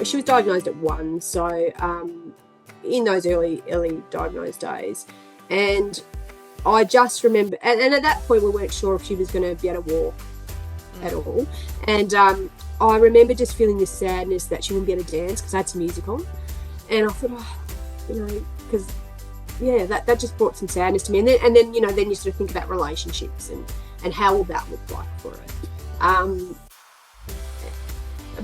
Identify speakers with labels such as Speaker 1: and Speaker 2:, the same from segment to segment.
Speaker 1: she was diagnosed at 1, so in those early diagnosed days. And I just remember, and at that point we weren't sure if she was going to be able to walk at all. And I remember just feeling this sadness that she wouldn't be able to dance because I had some music on. And I thought, because, that just brought some sadness to me. And then you sort of think about relationships and how will that look like for her.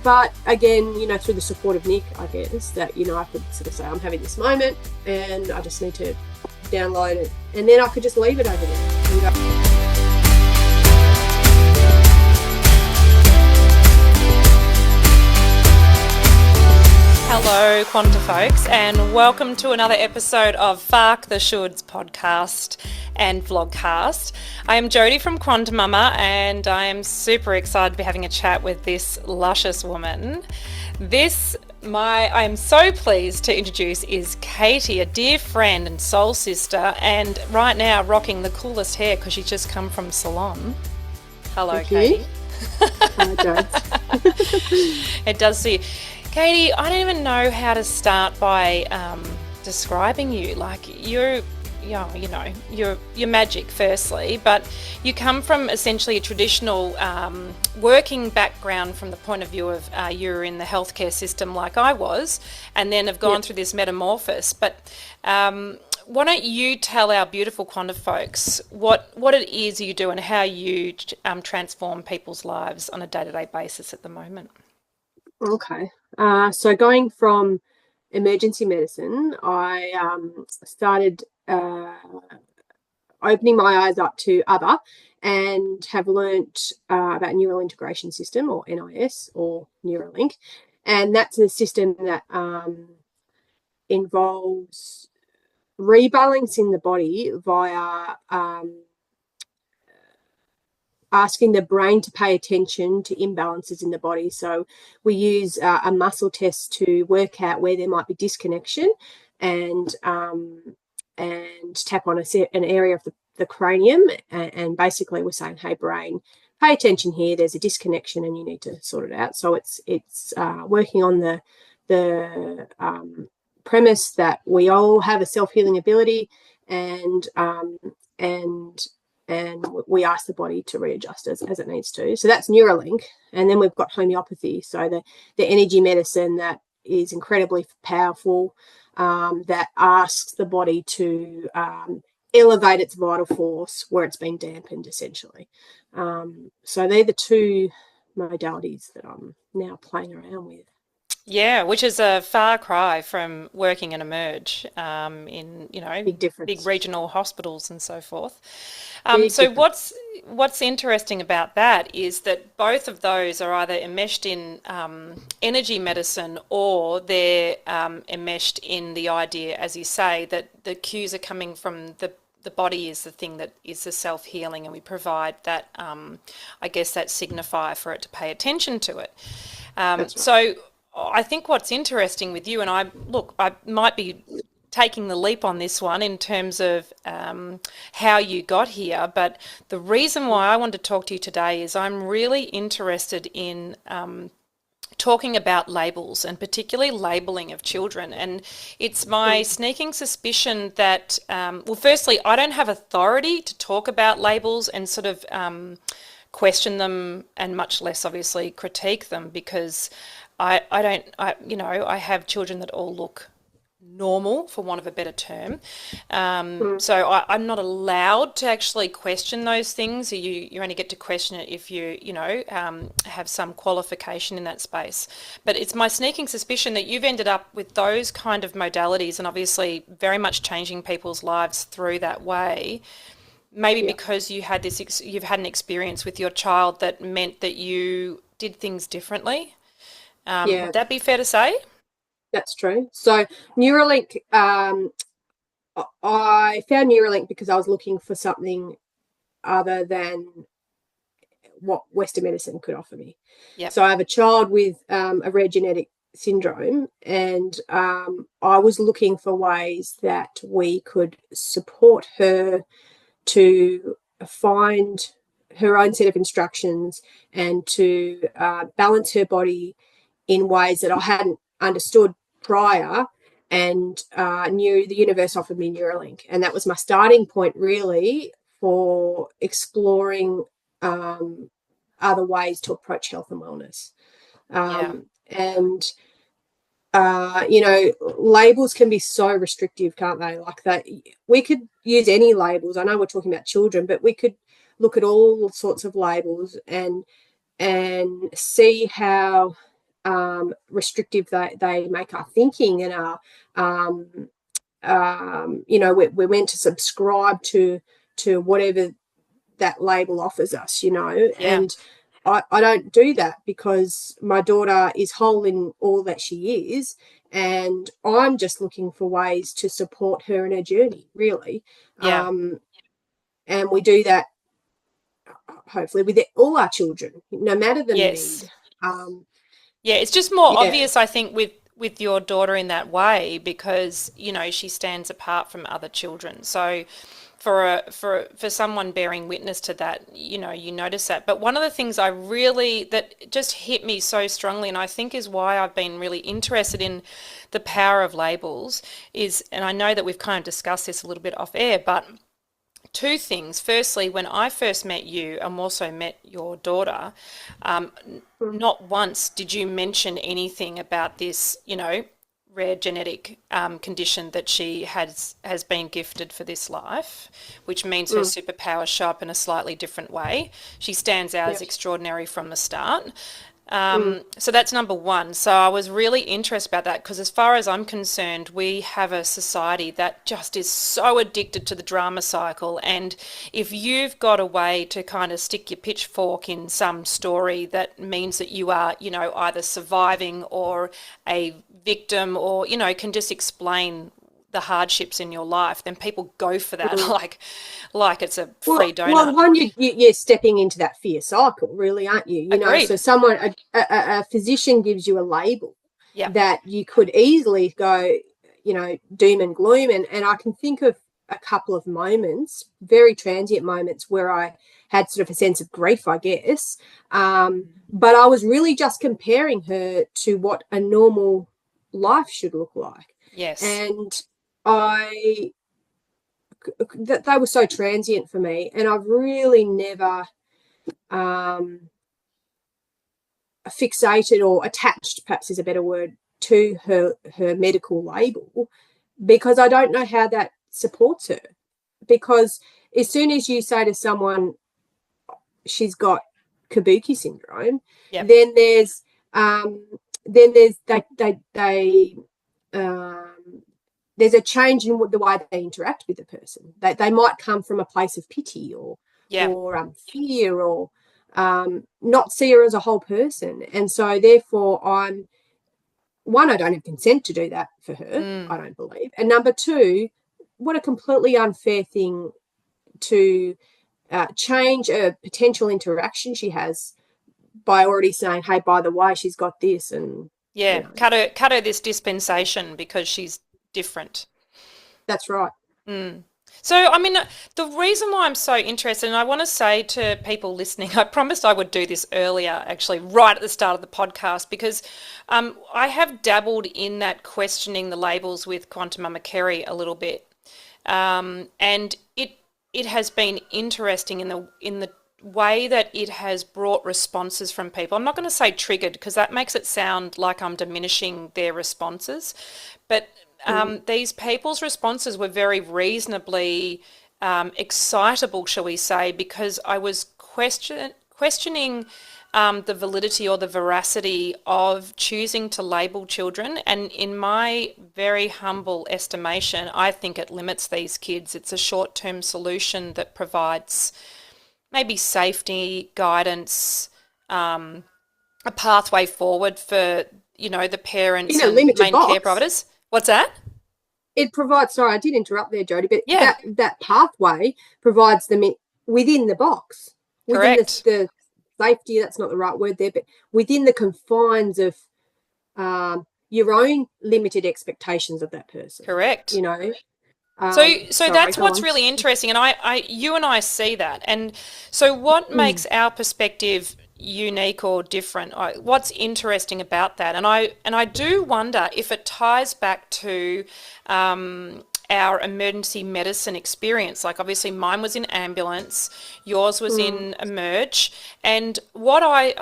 Speaker 1: But again, through the support of Nick, I guess, that, I could sort of say, I'm having this moment and I just need to download it. And then I could just leave it over there and go.
Speaker 2: Hello, Quanta folks, and welcome to another episode of Fark the Shoulds podcast and vlogcast. I am Jodi from QuantiMama, and I am super excited to be having a chat with this luscious woman. I am so pleased to introduce is Katy, a dear friend and soul sister, and right now rocking the coolest hair because she's just come from salon. Hello, Katy.
Speaker 1: Hi, Jodi.
Speaker 2: It does see. Katy, I don't even know how to start by describing you. Like you're magic, firstly, but you come from essentially a traditional working background from the point of view of you're in the healthcare system like I was, and then have gone through this metamorphosis. But why don't you tell our beautiful Quanta folks what it is you do and how you transform people's lives on a day-to-day basis at the moment?
Speaker 1: Okay. So going from emergency medicine, I started opening my eyes up to other and have learnt about neural integration system, or NIS, or Neuralink. And that's a system that involves rebalancing the body via asking the brain to pay attention to imbalances in the body. So we use a muscle test to work out where there might be disconnection and tap on an area of the cranium. And basically we're saying, hey, brain, pay attention here. There's a disconnection and you need to sort it out. So it's working on the premise that we all have a self-healing ability and we ask the body to readjust as it needs to. So that's Neuralink. And then we've got homeopathy, so the energy medicine that is incredibly powerful, that asks the body to elevate its vital force where it's been dampened, essentially. So they're the two modalities that I'm now playing around with.
Speaker 2: Yeah, which is a far cry from working in Emerge in big regional hospitals and so forth. So what's interesting about that is that both of those are either enmeshed in energy medicine, or they're enmeshed in the idea, as you say, that the cues are coming from the body is the thing that is the self-healing, and we provide that, I guess, that signifier for it to pay attention to it. That's right. So I think what's interesting with you, and I might be taking the leap on this one in terms of how you got here, but the reason why I wanted to talk to you today is I'm really interested in talking about labels, and particularly labelling of children. And it's my sneaking suspicion that, firstly, I don't have authority to talk about labels and sort of question them, and much less obviously critique them, because I have children that all look normal, for want of a better term. So I'm not allowed to actually question those things. You only get to question it if you have some qualification in that space. But it's my sneaking suspicion that you've ended up with those kind of modalities, and obviously very much changing people's lives through that way. Maybe because you've had an experience with your child that meant that you did things differently. Would that be fair to say?
Speaker 1: That's true. So Neuralink, I found Neuralink because I was looking for something other than what Western medicine could offer me. Yep. So I have a child with a rare genetic syndrome, and I was looking for ways that we could support her to find her own set of instructions and to balance her body in ways that I hadn't understood prior, and knew the universe offered me Neuralink. And that was my starting point, really, for exploring other ways to approach health and wellness. And labels can be so restrictive, can't they? Like that, we could use any labels. I know we're talking about children, but we could look at all sorts of labels and see how restrictive they make our thinking and we're meant to subscribe to whatever that label offers us, and I don't do that, because my daughter is whole in all that she is, and I'm just looking for ways to support her in her journey, really. And we do that hopefully with all our children, no matter the need.
Speaker 2: It's just more obvious, I think, with your daughter in that way, because she stands apart from other children. So for someone bearing witness to that, you notice that. But one of the things that just hit me so strongly, and I think is why I've been really interested in the power of labels, is, and I know that we've kind of discussed this a little bit off air, but two things. Firstly, when I first met you and also met your daughter, not once did you mention anything about this, rare genetic condition that she has been gifted for this life, which means her superpowers show up in a slightly different way. She stands out as extraordinary from the start. So that's number one. So I was really interested about that, because as far as I'm concerned, we have a society that just is so addicted to the drama cycle. And if you've got a way to kind of stick your pitchfork in some story that means that you are, either surviving or a victim, or, can just explain the hardships in your life, then people go for that like it's a free donut.
Speaker 1: Well, one, you're stepping into that fear cycle, really, aren't you?
Speaker 2: Agreed.
Speaker 1: So someone, a physician gives you a label that you could easily go, doom and gloom. And I can think of a couple of moments, very transient moments, where I had sort of a sense of grief, I guess. But I was really just comparing her to what a normal life should look like.
Speaker 2: Yes.
Speaker 1: And they were so transient for me, and I've really never fixated or attached, perhaps is a better word, to her medical label, because I don't know how that supports her. Because as soon as you say to someone she's got Kabuki syndrome, then there's there's a change in the way they interact with the person. They might come from a place of pity or fear, or not see her as a whole person. And so therefore I don't have consent to do that for her, I don't believe. And number two, what a completely unfair thing to change a potential interaction she has by already saying, hey, by the way, she's got this. And
Speaker 2: cut her this dispensation because she's different.
Speaker 1: That's right.
Speaker 2: So, I mean, the reason why I'm so interested, and I want to say to people listening, I promised I would do this earlier, actually, right at the start of the podcast, because I have dabbled in that questioning the labels with QuantiMama Kerry a little bit, and it has been interesting in the way that it has brought responses from people. I'm not going to say triggered, because that makes it sound like I'm diminishing their responses, but these people's responses were very reasonably excitable, shall we say, because I was questioning the validity or the veracity of choosing to label children. And in my very humble estimation, I think it limits these kids. It's a short-term solution that provides maybe safety, guidance, a pathway forward for, the parents and main care providers. What's that?
Speaker 1: It provides, sorry, I did interrupt there, Jodi, but that pathway provides them within the box.
Speaker 2: Correct.
Speaker 1: Within the safety, that's not the right word there, but within the confines of your own limited expectations of that person.
Speaker 2: Correct. So that's what's really interesting, and you and I see that. And so what makes our perspective unique or different? What's interesting about that? And I do wonder if it ties back to our emergency medicine experience. Like obviously mine was in ambulance, yours was in emerge. And what I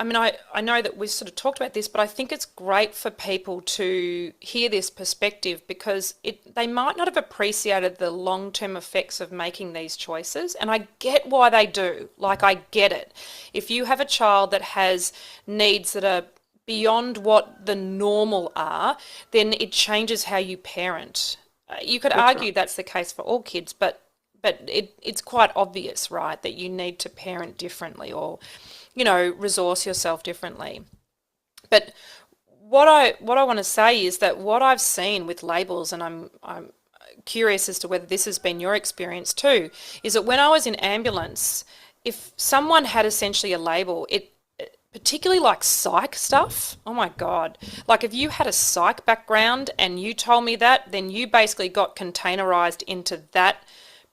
Speaker 2: know that we've sort of talked about this, but I think it's great for people to hear this perspective because they might not have appreciated the long-term effects of making these choices. And I get why they do. Like I get it. If you have a child that has needs that are beyond what the normal are, then it changes how you parent. You could argue that's the case for all kids, but it's quite obvious, right, that you need to parent differently or, resource yourself differently. But what I want to say is that what I've seen with labels, and I'm curious as to whether this has been your experience too, is that when I was in ambulance, if someone had essentially a label, particularly like psych stuff, oh my God. Like if you had a psych background and you told me that, then you basically got containerized into that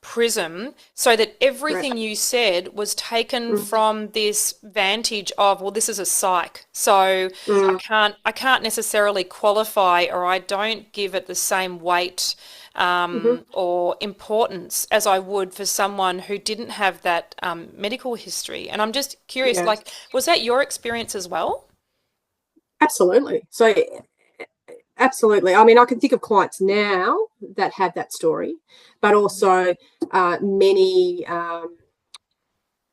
Speaker 2: prism so that everything you said was taken from this vantage of, well, this is a psych. So I can't necessarily qualify, or I don't give it the same weight or importance as I would for someone who didn't have that medical history. And I'm just curious, like, was that your experience as well?
Speaker 1: Absolutely. So, absolutely. I mean, I can think of clients now that have that story, but also many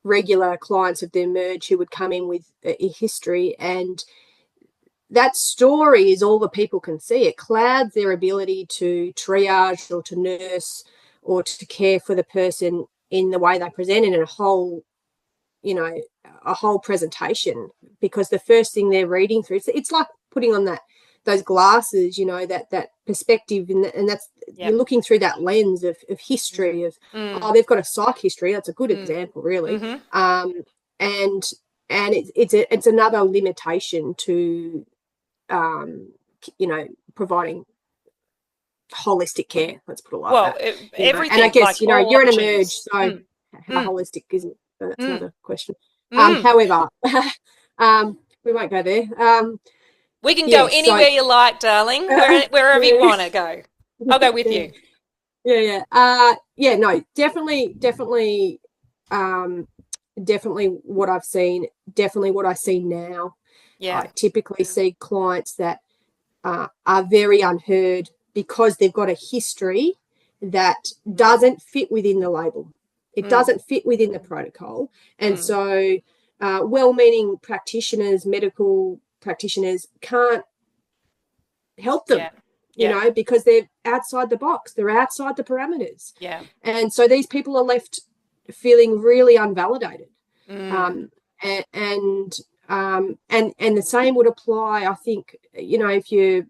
Speaker 1: regular clients of the emerge who would come in with a history, and that story is all the people can see. It clouds their ability to triage or to nurse or to care for the person in the way they present it in a whole presentation, because the first thing they're reading through, it's like putting on those glasses, that perspective, and that's you're looking through that lens of history of they've got a psych history. That's a good example, really. And it's another limitation to providing holistic care. Let's put it like that.
Speaker 2: Everything.
Speaker 1: And I guess
Speaker 2: like
Speaker 1: you're an emerge, so how holistic isn't? That's another question. However, we won't go there.
Speaker 2: We can go anywhere you like, darling. Wherever you want to go. I'll go with you.
Speaker 1: No, definitely what I've seen, definitely what I see now. I typically see clients that are very unheard because they've got a history that doesn't fit within the label. It doesn't fit within the protocol. And so well-meaning practitioners, medical practitioners can't help them, because they're outside the box. They're outside the parameters. Yeah. And so these people are left feeling really unvalidated. And the same would apply, I think, if you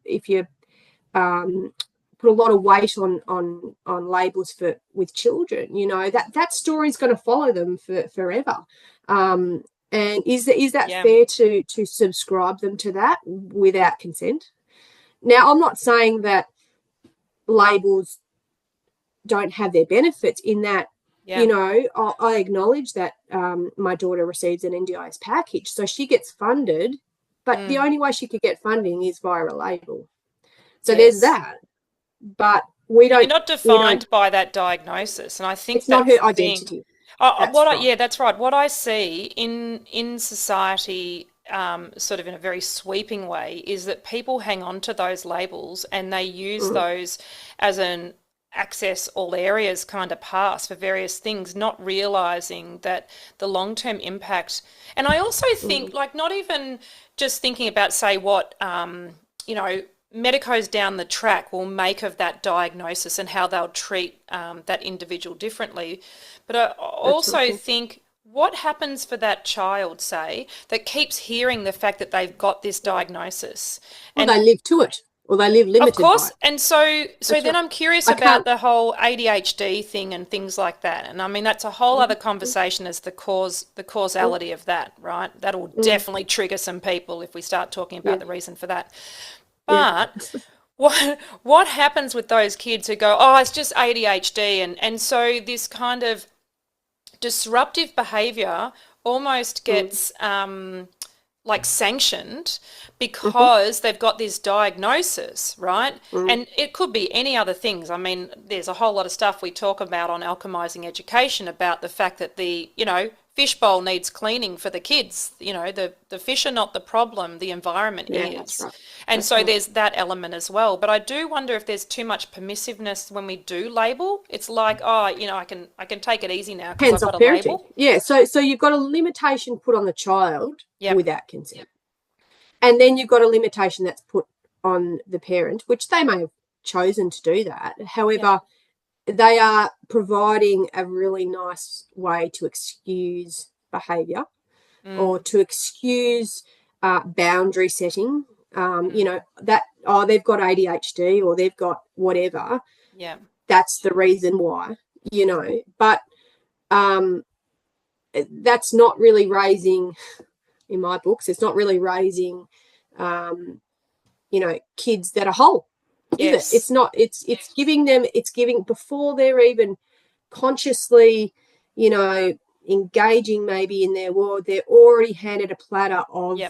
Speaker 1: put a lot of weight on labels with children, that story is going to follow them forever. And is that fair to subscribe them to that without consent? Now, I'm not saying that labels don't have their benefits in that. I acknowledge that my daughter receives an NDIS package, so she gets funded, but the only way she could get funding is via a label. So there's that, but you're
Speaker 2: not defined by that diagnosis, and I think
Speaker 1: it's not her identity.
Speaker 2: That's right. What I see in society, sort of in a very sweeping way, is that people hang on to those labels and they use those as an access all areas kind of pass for various things, not realizing that the long-term impact. And I also think, like, not even just thinking about, say, what medicos down the track will make of that diagnosis and how they'll treat that individual differently, but I also think, what happens for that child, say, that keeps hearing the fact that they've got this diagnosis?
Speaker 1: And they live to it. Or they live limited.
Speaker 2: Of course,
Speaker 1: by it.
Speaker 2: And so then I'm curious about the whole ADHD thing and things like that. And I mean, that's a whole other conversation as the causality of that, right? That'll definitely trigger some people if we start talking about the reason for that. But what happens with those kids who go, oh, it's just ADHD, and so this kind of disruptive behaviour almost gets like sanctioned because they've got this diagnosis, right? And it could be any other things. I mean, there's a whole lot of stuff we talk about on alchemizing education about the fact that the, fishbowl needs cleaning for the kids. The fish are not the problem, the environment is.
Speaker 1: That's right.
Speaker 2: And so there's that element as well. But I do wonder if there's too much permissiveness when we do label. It's like, I can take it easy now because I've got a label.
Speaker 1: Yeah, so you've got a limitation put on the child without consent. And then you've got a limitation that's put on the parent, which they may have chosen to do that. However, they are providing a really nice way to excuse behaviour or to excuse boundary setting. That they've got ADHD or they've got whatever.
Speaker 2: Yeah,
Speaker 1: that's the reason why. But that's not really raising, in my books, it's not really raising, kids that are whole. Is it? It's not. It's giving them. It's giving before they're even consciously, engaging maybe in their world. They're already handed a platter of,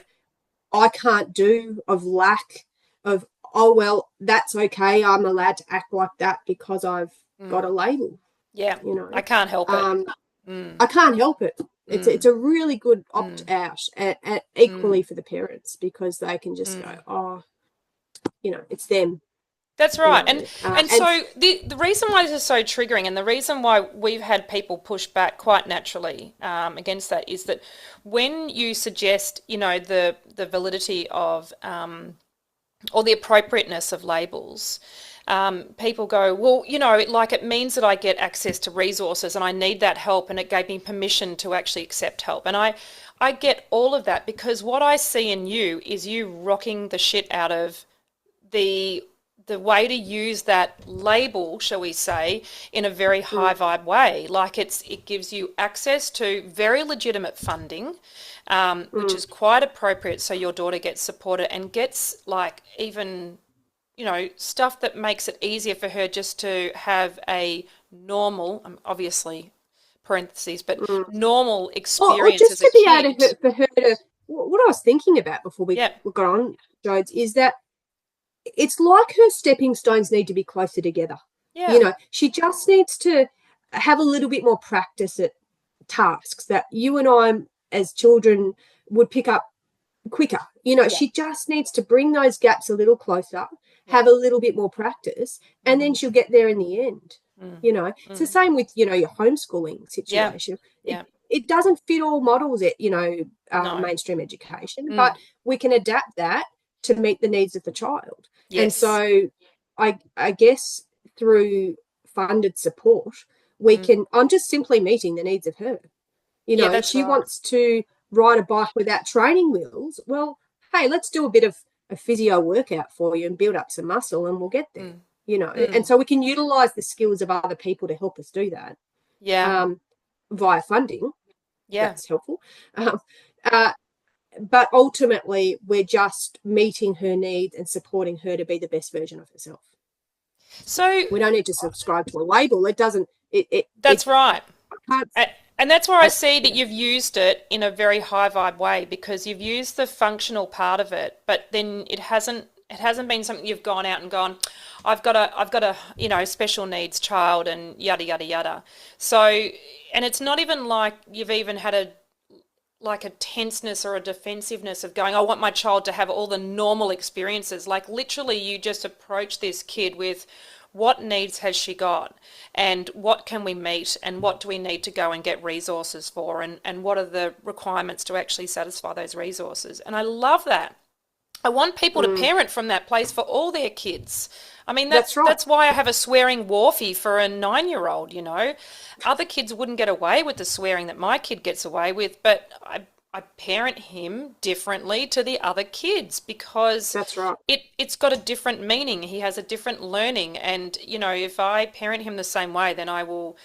Speaker 1: I can't do, of lack, of that's okay. I'm allowed to act like that because I've got a label.
Speaker 2: Yeah, I can't help it.
Speaker 1: I can't help it. It's a really good opt out, and equally for the parents because they can just go, it's them.
Speaker 2: That's right. And so the reason why this is so triggering and the reason why we've had people push back quite naturally against that is that when you suggest, the validity of or the appropriateness of labels, people go, well, it means that I get access to resources and I need that help and it gave me permission to actually accept help. And I get all of that because what I see in you is you rocking the shit out of the way to use that label, shall we say, in a very high vibe way. Like it gives you access to very legitimate funding, which is quite appropriate so your daughter gets supported and gets even, stuff that makes it easier for her just to have a normal, obviously parentheses, but normal experience
Speaker 1: or just
Speaker 2: as
Speaker 1: to
Speaker 2: a
Speaker 1: be
Speaker 2: kid.
Speaker 1: able to, for her to, what I was thinking about before we got on, Jodes, is that it's like her stepping stones need to be closer together.
Speaker 2: Yeah.
Speaker 1: She just needs to have a little bit more practice at tasks that you and I as children would pick up quicker. She just needs to bring those gaps a little closer, have a little bit more practice, and then she'll get there in the end. It's the same with, your homeschooling situation.
Speaker 2: Yeah.
Speaker 1: It doesn't fit all models at, mainstream education, but we can adapt that to meet the needs of the child. Yes. And so I guess through funded support, we can, I'm just simply meeting the needs of her. She wants to ride a bike without training wheels. Well, hey, let's do a bit of a physio workout for you and build up some muscle and we'll get there, And so we can utilize the skills of other people to help us do that.
Speaker 2: Yeah.
Speaker 1: Via funding. Yeah. That's helpful. But ultimately, we're just meeting her needs and supporting her to be the best version of herself.
Speaker 2: So
Speaker 1: we don't need to subscribe to a label. It doesn't.
Speaker 2: That's right. And that's where I see that you've used it in a very high vibe way because you've used the functional part of it, but then it hasn't been something you've gone out and gone, I've got a special needs child and yada yada yada. So, and it's not even like you've even had a tenseness or a defensiveness of going, I want my child to have all the normal experiences. Like literally you just approach this kid with what needs has she got and what can we meet and what do we need to go and get resources for and what are the requirements to actually satisfy those resources. And I love that. I want people to parent from that place for all their kids. I mean, that's right. That's why I have a swearing wharfie for a 9-year-old, Other kids wouldn't get away with the swearing that my kid gets away with, but I parent him differently to the other kids because
Speaker 1: that's right.
Speaker 2: It's got a different meaning. He has a different learning. And, if I parent him the same way, then I will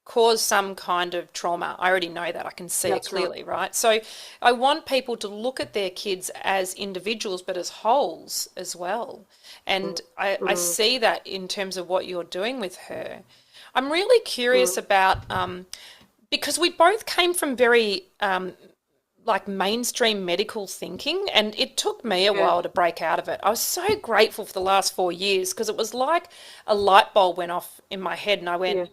Speaker 2: cause some kind of trauma. I already know that. I can see it clearly, right? So I want people to look at their kids as individuals but as wholes as well. And I see that in terms of what you're doing with her. I'm really curious about, because we both came from very like mainstream medical thinking, and it took me a while to break out of it. I was so grateful for the last 4 years because it was like a light bulb went off in my head and I went,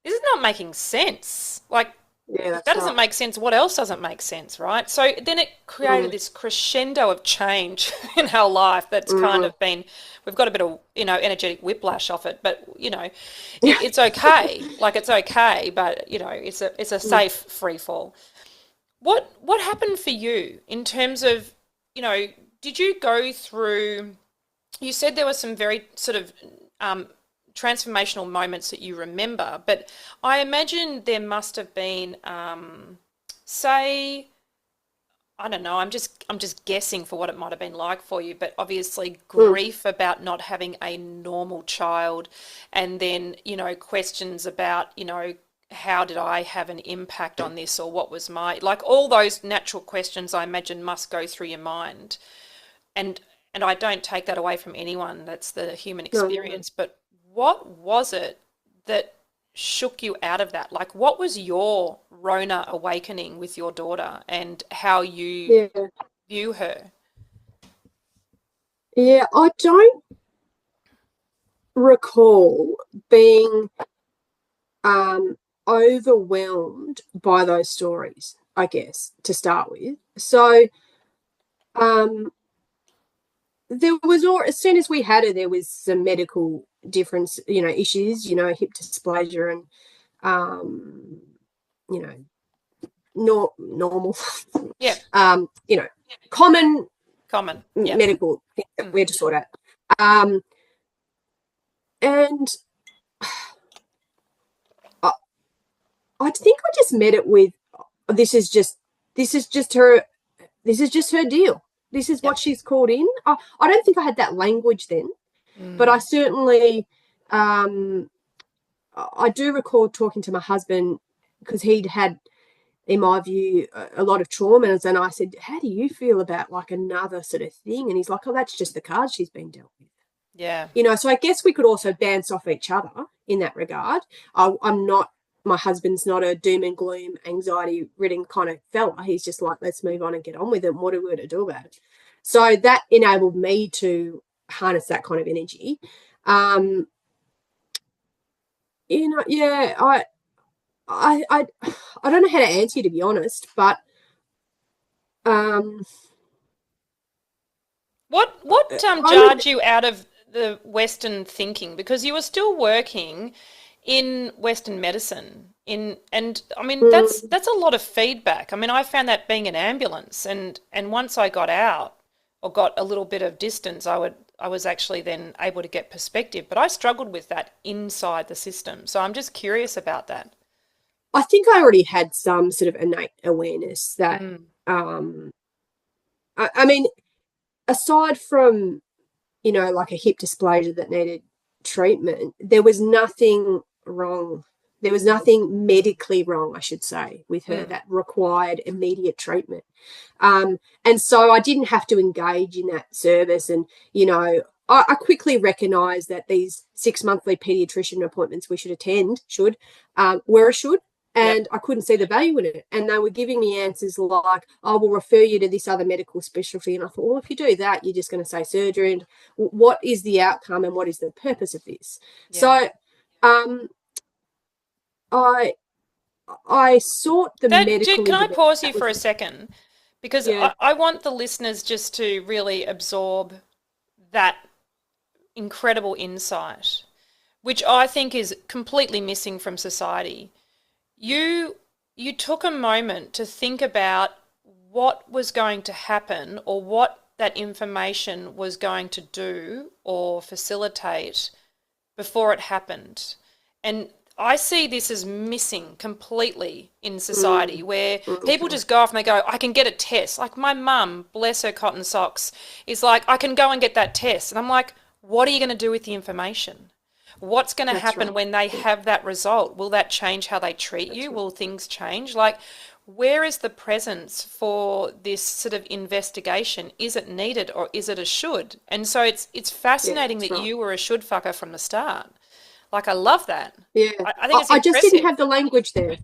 Speaker 2: this is not making sense. Like, if that doesn't make sense, what else doesn't make sense, right? So then it created this crescendo of change in our life that's kind of been, we've got a bit of, energetic whiplash off it, but, it's okay. Like, it's okay, but, it's a safe free fall. What happened for you in terms of, did you go through, you said there were some very sort of transformational moments that you remember, but I imagine there must have been, say, I don't know, I'm just guessing for what it might have been like for you, but obviously grief about not having a normal child, and then, questions about, how did I have an impact on this, or what was like all those natural questions I imagine must go through your mind. And I don't take that away from anyone, that's the human experience, but what was it that shook you out of that? Like, what was your Rona awakening with your daughter and how you view her?
Speaker 1: Yeah, I don't recall being overwhelmed by those stories, I guess, to start with. So there was, or as soon as we had her, there was some medical difference, issues, hip dysplasia and, normal, common medical things that we had to sort out. And I think I just met it with, this is just her deal. This is what she's called in. I don't think I had that language then, but I certainly, I do recall talking to my husband because he'd had, in my view, a lot of trauma. And I said, how do you feel about like another sort of thing? And he's like, oh, that's just the cards she's been dealt with.
Speaker 2: Yeah.
Speaker 1: So I guess we could also bounce off each other in that regard. My husband's not a doom and gloom, anxiety-ridden kind of fella. He's just like, let's move on and get on with it. What are we going to do about it? So that enabled me to harness that kind of energy. I don't know how to answer you, to be honest, but
Speaker 2: what jarred you out of the Western thinking? Because you were still working in Western medicine, and I mean that's a lot of feedback. I mean, I found that being an ambulance, and once I got out or got a little bit of distance, I was actually then able to get perspective. But I struggled with that inside the system. So I'm just curious about that.
Speaker 1: I think I already had some sort of innate awareness that, I mean, aside from, like a hip dysplasia that needed treatment, there was nothing wrong. There was nothing medically wrong, I should say, with her that required immediate treatment. And so I didn't have to engage in that service. And, I quickly recognised that these 6 monthly paediatrician appointments we should attend were a should. And I couldn't see the value in it. And they were giving me answers like, I will refer you to this other medical specialty. And I thought, well, if you do that, you're just going to say surgery. And what is the outcome and what is the purpose of this? Yeah. So I sought the medical...
Speaker 2: Can I pause you for a second? Because I want the listeners just to really absorb that incredible insight, which I think is completely missing from society. You took a moment to think about what was going to happen or what that information was going to do or facilitate before it happened. And I see this as missing completely in society where people just go off and they go, I can get a test. Like my mum, bless her cotton socks, is like, I can go and get that test. And I'm like, what are you going to do with the information? What's going to happen when they have that result? Will that change how they treat you? Will things change? Like, where is the presence for this sort of investigation? Is it needed or is it a should? And so it's fascinating that you were a should fucker from the start. Like, I love that.
Speaker 1: Yeah. I think it's impressive. I just didn't have the language there.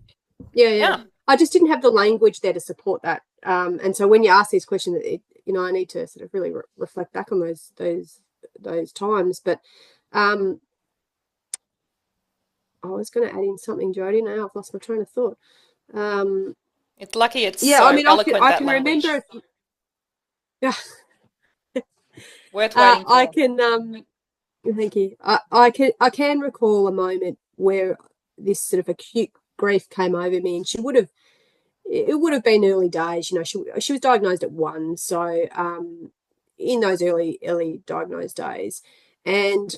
Speaker 1: Yeah. I just didn't have the language there to support that And so when you ask these questions, I need to sort of really reflect back on those times. But I was going to add in something, Jodi. Now I've lost my train of thought.
Speaker 2: It's lucky it's
Speaker 1: Yeah, I
Speaker 2: so
Speaker 1: mean,
Speaker 2: eloquent,
Speaker 1: I
Speaker 2: that
Speaker 1: can
Speaker 2: language.
Speaker 1: remember. Yeah,
Speaker 2: Worth waiting
Speaker 1: I
Speaker 2: for.
Speaker 1: can. Thank you. I can recall a moment where this sort of acute grief came over me, and it would have been early days. She was diagnosed at 1, so in those early diagnosed days, and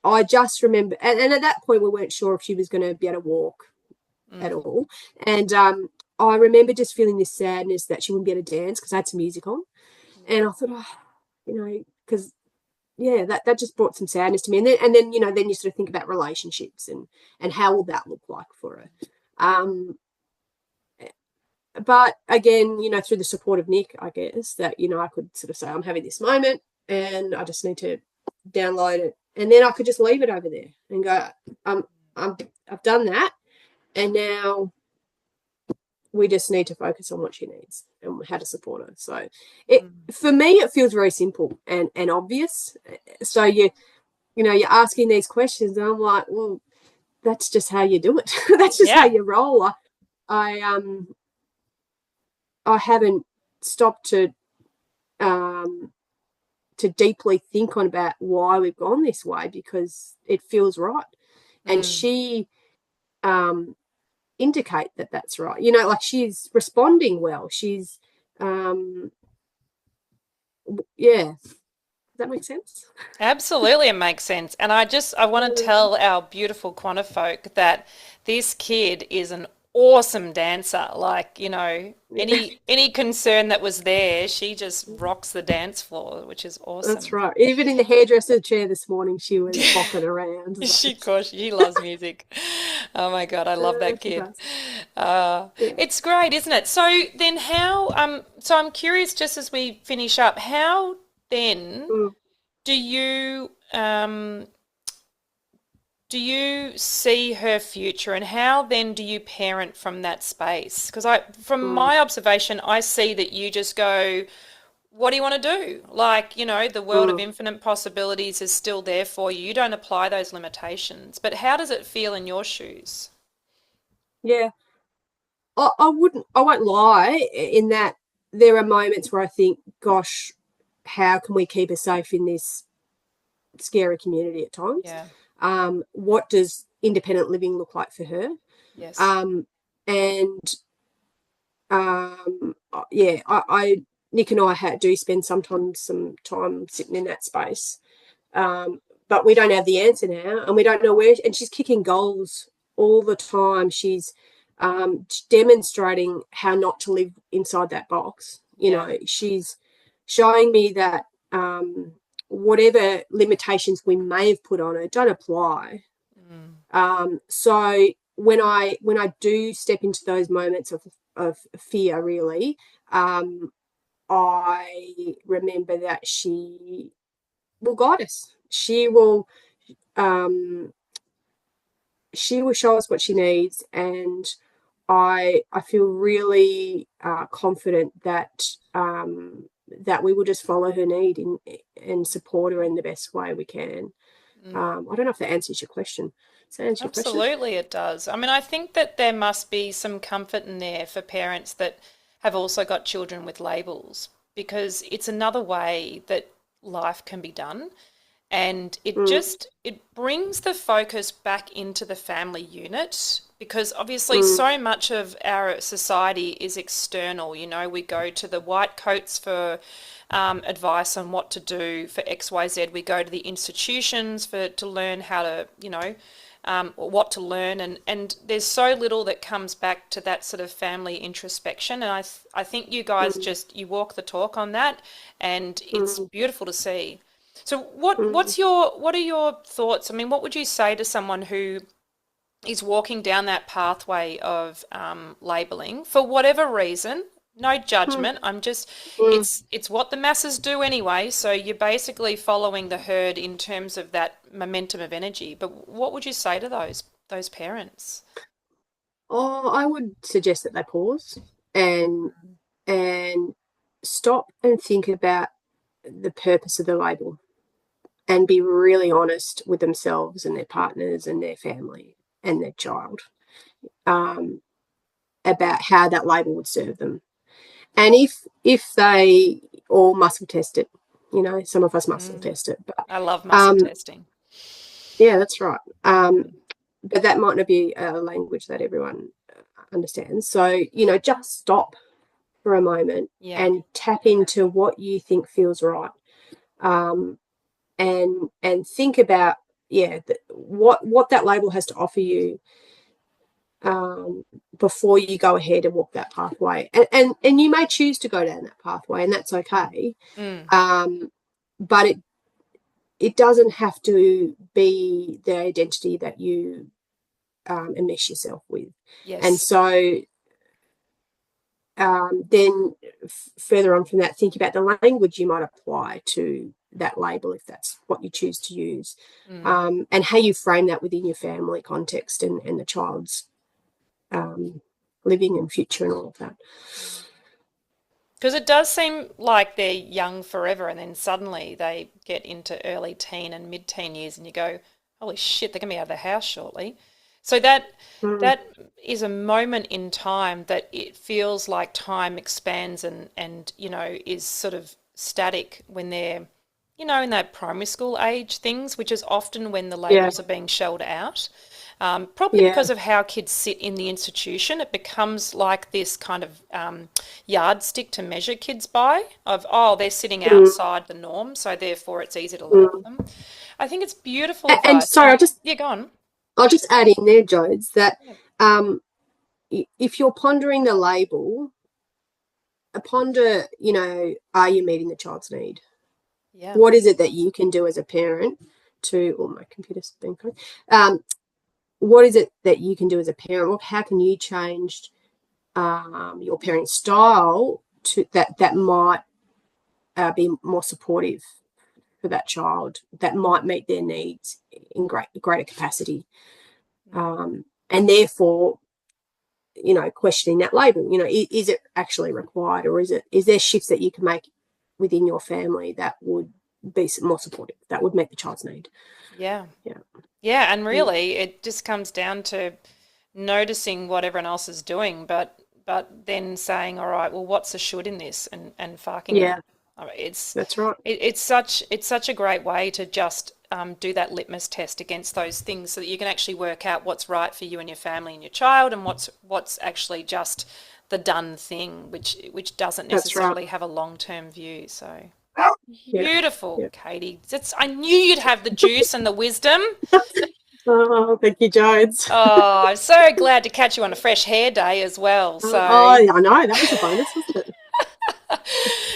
Speaker 1: I just remember, and at that point we weren't sure if she was going to be able to walk at all, and I remember just feeling this sadness that she wouldn't be able to dance because I had some music on, and I thought, because yeah, that just brought some sadness to me. And then you sort of think about relationships and how will that look like for her. But again, through the support of Nick, I guess that I could sort of say I'm having this moment and I just need to download it, and then I could just leave it over there and go, I've done that, and now we just need to focus on what she needs and how to support her. So for me, it feels very simple and obvious. So you're asking these questions, and I'm like, well, that's just how you do it. That's just how you roll. I haven't stopped to deeply think on about why we've gone this way because it feels right, and she indicate that that's right. Like she's responding well. She's yeah. Does that make sense?
Speaker 2: Absolutely, it makes sense. And I want to tell our beautiful Quantifolk that this kid is an awesome dancer. Like, any concern that was there, she just rocks the dance floor, which is
Speaker 1: That's
Speaker 2: awesome.
Speaker 1: right. Even in the hairdresser chair this morning, she was bopping around.
Speaker 2: Of course, she loves music. Oh my God, I love that
Speaker 1: She
Speaker 2: kid.
Speaker 1: does. Yeah.
Speaker 2: It's great, isn't it? So then so I'm curious, just as we finish up, how then
Speaker 1: Mm,
Speaker 2: do you see her future, and how then do you parent from that space? Because from
Speaker 1: mm,
Speaker 2: my observation, I see that you just go, what do you want to do? Like, the world of
Speaker 1: mm.
Speaker 2: infinite possibilities is still there for you. You don't apply those limitations. But how does it feel in your shoes?
Speaker 1: Yeah. I won't lie in that there are moments where I think, gosh, how can we keep her safe in this scary community at times?
Speaker 2: Yeah.
Speaker 1: What does independent living look like for her?
Speaker 2: Yes.
Speaker 1: And yeah, Nick and I do spend sometimes some time sitting in that space, but we don't have the answer now, and we don't know where. And she's kicking goals all the time. She's demonstrating how not to live inside that box.
Speaker 2: Yeah.
Speaker 1: She's showing me that whatever limitations we may have put on her don't apply. So when I do step into those moments of fear, really, I remember that she will guide us. She will show us what she needs, and I feel really confident that we will just follow her need and support her in the best way we can. I don't know if that answers your question. Does that answer your question?
Speaker 2: Absolutely, it does. I mean, I think that there must be some comfort in there for parents that have also got children with labels, because it's another way that life can be done. And
Speaker 1: Mm,
Speaker 2: it brings the focus back into the family unit, because obviously
Speaker 1: mm,
Speaker 2: so much of our society is external. We go to the white coats for advice on what to do for XYZ. We go to the institutions to learn how to, what to learn, and there's so little that comes back to that sort of family introspection. And I think you guys
Speaker 1: mm,
Speaker 2: you walk the talk on that, and it's
Speaker 1: mm,
Speaker 2: beautiful to see. So
Speaker 1: mm,
Speaker 2: what are your thoughts? I mean, what would you say to someone who is walking down that pathway of labeling for whatever reason? No
Speaker 1: mm,
Speaker 2: judgment.
Speaker 1: mm.
Speaker 2: It's what the masses do anyway. So you're basically following the herd in terms of that momentum of energy. But what would you say to those parents?
Speaker 1: Oh, I would suggest that they pause and and stop and think about the purpose of the label and be really honest with themselves and their partners and their family and their child about how that label would serve them. And if they all muscle test it, some of us muscle test it. But
Speaker 2: I love muscle testing.
Speaker 1: Yeah, that's right. But that might not be a language that everyone understands. So, just stop for a moment and tap into what you think feels right. And think about, what that label has to offer you before you go ahead and walk that pathway. And you may choose to go down that pathway, and that's okay. But it doesn't have to be the identity that you enmesh yourself with.
Speaker 2: Yes.
Speaker 1: And so then further on from that, think about the language you might apply to that label if that's what you choose to use, and how you frame that within your family context and the child's living and future and all of that.
Speaker 2: Because it does seem like they're young forever, and then suddenly they get into early teen and mid-teen years, and you go, holy shit, they're going to be out of the house shortly. So that is a moment in time that it feels like time expands and is sort of static when they're, in that primary school age things, which is often when the labels are being shelled out. Probably because of how kids sit in the institution, it becomes like this kind of yardstick to measure kids by of, they're sitting outside the norm, so therefore it's easy to label them. I think it's beautiful advice.
Speaker 1: And sorry,
Speaker 2: go on.
Speaker 1: I'll just add in there, Jodes, that if you're pondering the label, ponder, are you meeting the child's need?
Speaker 2: Yeah.
Speaker 1: What is it that you can do as a parent my computer's been correct. What is it that you can do as a parent? How can you change your parenting style to that might be more supportive for that child, that might meet their needs in greater capacity, and therefore, questioning that label. Is it actually required, or is there shifts that you can make within your family that would be more supportive, that would meet the child's need?
Speaker 2: Yeah, and really, it just comes down to noticing what everyone else is doing, but then saying, all right, well, what's the should in this, and farking it.
Speaker 1: That's right.
Speaker 2: It's such a great way to just do that litmus test against those things, so that you can actually work out what's right for you and your family and your child, and what's actually just the done thing, which doesn't necessarily have a long-term view. So beautiful, Katy. I knew you'd have the juice and the wisdom.
Speaker 1: Oh, thank you, Jodes.
Speaker 2: Oh, I'm so glad to catch you on a fresh hair day as well. So
Speaker 1: I know, that was a bonus, wasn't it?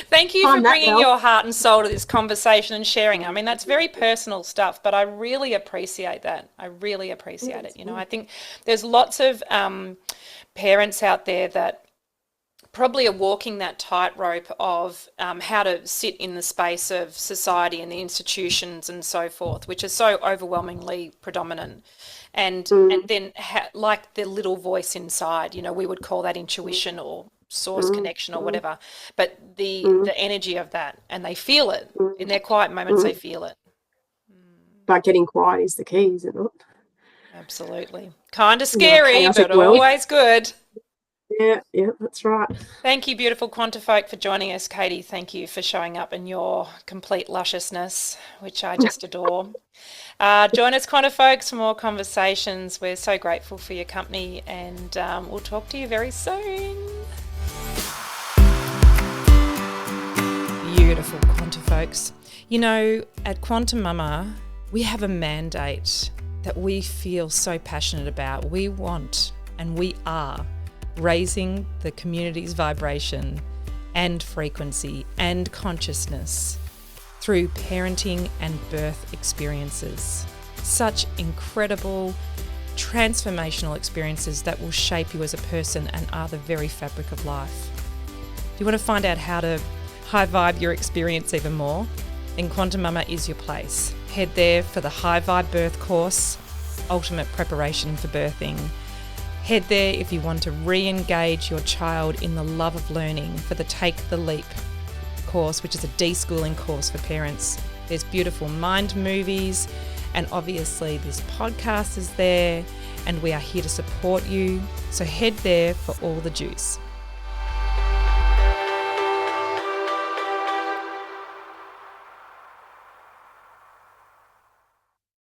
Speaker 2: Thank you for bringing your heart and soul to this conversation and sharing. I mean, that's very personal stuff, but I really appreciate that. I really appreciate it. I think there's lots of parents out there that probably are walking that tightrope of how to sit in the space of society and the institutions and so forth, which is so overwhelmingly predominant. And then like the little voice inside, we would call that intuition or source connection or whatever, but the energy of that, and they feel it in their quiet moments. They feel it.
Speaker 1: But getting quiet is the key, isn't it?
Speaker 2: Absolutely. Kind of scary, but always good.
Speaker 1: Yeah, that's right.
Speaker 2: Thank you, beautiful Quantifolk, for joining us. Katy, thank you for showing up in your complete lusciousness, which I just adore. Join us, Quantifolks, for more conversations. We're so grateful for your company, and we'll talk to you very soon. Beautiful Quantifolks. At QuantiMama, we have a mandate that we feel so passionate about. We want, and we are, raising the community's vibration and frequency and consciousness through parenting and birth experiences. Such incredible, transformational experiences that will shape you as a person and are the very fabric of life. Do you want to find out how to high vibe your experience even more? Then QuantiMama is your place. Head there for the High Vibe Birth course, ultimate preparation for birthing. Head there if you want to re-engage your child in the love of learning for the Take the Leap course, which is a deschooling course for parents. There's beautiful mind movies, and obviously this podcast is there, and we are here to support you. So head there for all the juice.